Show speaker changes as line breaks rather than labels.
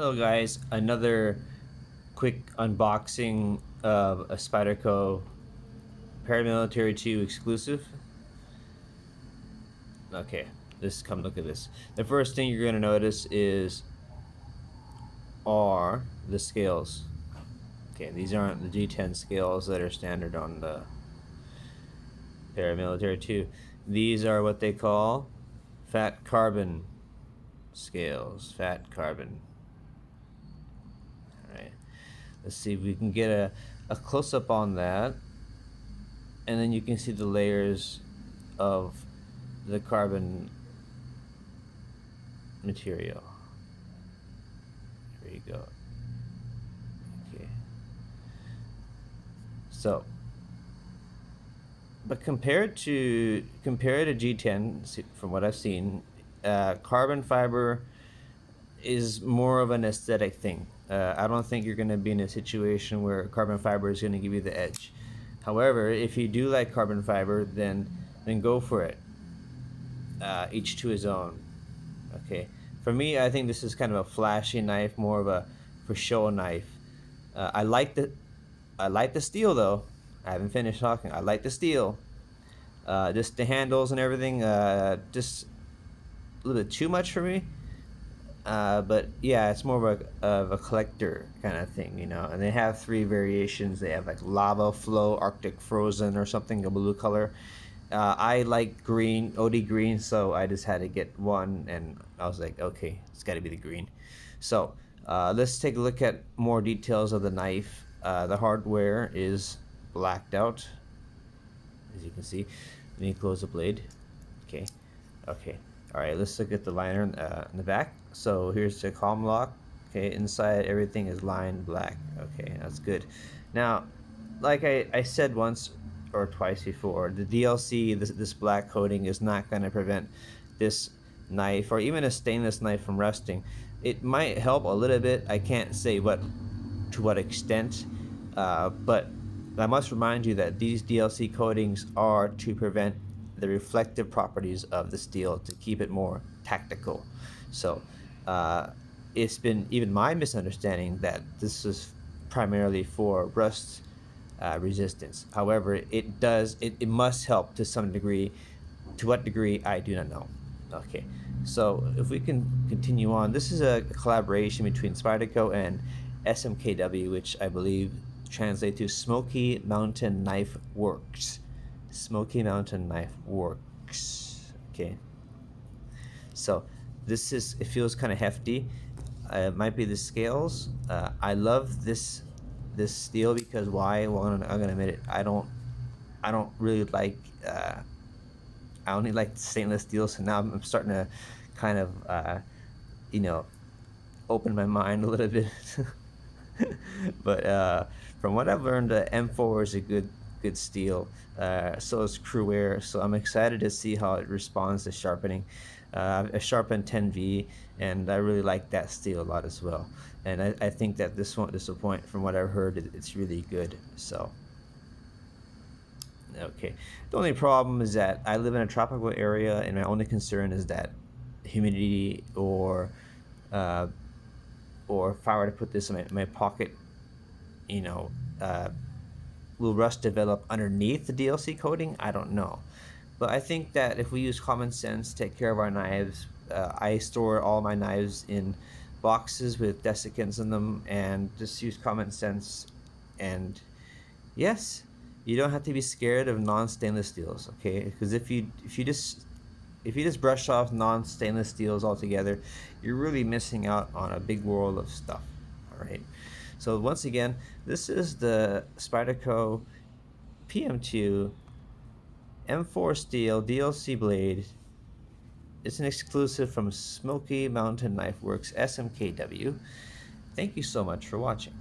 Hello guys, another quick unboxing of a Spyderco Paramilitary 2 exclusive. Okay, come look at this. The first thing you're going to notice are the scales. Okay, these aren't the G10 scales that are standard on the Paramilitary 2. These are what they call fat carbon scales. Fat carbon. Alright, let's see if we can get a close-up on that, and then you can see the layers of the carbon material. There you go. Okay. So, but compared to G10, from what I've seen, carbon fiber is more of an aesthetic thing. I don't think you're going to be in a situation where carbon fiber is going to give you the edge. However, if you do like carbon fiber, then go for it. Each to his own. Okay, for me, I think this is kind of a flashy knife, more of a for show knife. I like the steel though. I haven't finished talking. I like the steel. Just the handles and everything. Just a little bit too much for me. But yeah, it's more of a collector kind of thing, you know. And they have 3 variations. They have like lava flow, Arctic frozen, or something, a blue color. I like green, OD green, so I just had to get one, and I was like, okay, it's got to be the green. So let's take a look at more details of the knife. The hardware is blacked out, as you can see. Let me close the blade. Okay. All right, let's look at the liner in the back. So here's the column lock. Okay, inside everything is lined black. Okay, that's good. Now, like I said once or twice before, the DLC, this black coating is not going to prevent this knife or even a stainless knife from rusting. It might help a little bit. I can't say to what extent, but I must remind you that these DLC coatings are to prevent the reflective properties of the steel, to keep it more tactical. So it's been even my misunderstanding that this is primarily for rust resistance. However, it must help to some degree. To what degree, I do not know. Okay, so if we can continue on, this is a collaboration between Spyderco and SMKW, which I believe translates to Smoky Mountain Knife Works. Smoky Mountain Knife Works. Okay, so it feels kind of hefty. It might be the scales. I love this steel because why? Well, I'm gonna admit it. I don't really like. I only like stainless steel, so now I'm starting to kind of open my mind a little bit. But from what I've learned, M4 is a good steel. So is Cruair. So I'm excited to see how it responds to sharpening. I sharpened 10V, and I really like that steel a lot as well. And I think that this won't disappoint. From what I've heard, it's really good. So, okay. The only problem is that I live in a tropical area, and my only concern is that humidity, or if I were to put this in my pocket, will rust develop underneath the DLC coating? I don't know. But I think that if we use common sense, take care of our knives. I store all my knives in boxes with desiccants in them, and just use common sense. And yes, you don't have to be scared of non-stainless steels, okay? Because if you just brush off non-stainless steels altogether, you're really missing out on a big world of stuff. All right. So once again, this is the Spyderco PM2 M4 steel DLC blade. It's an exclusive from Smoky Mountain Knife Works SMKW. Thank you so much for watching.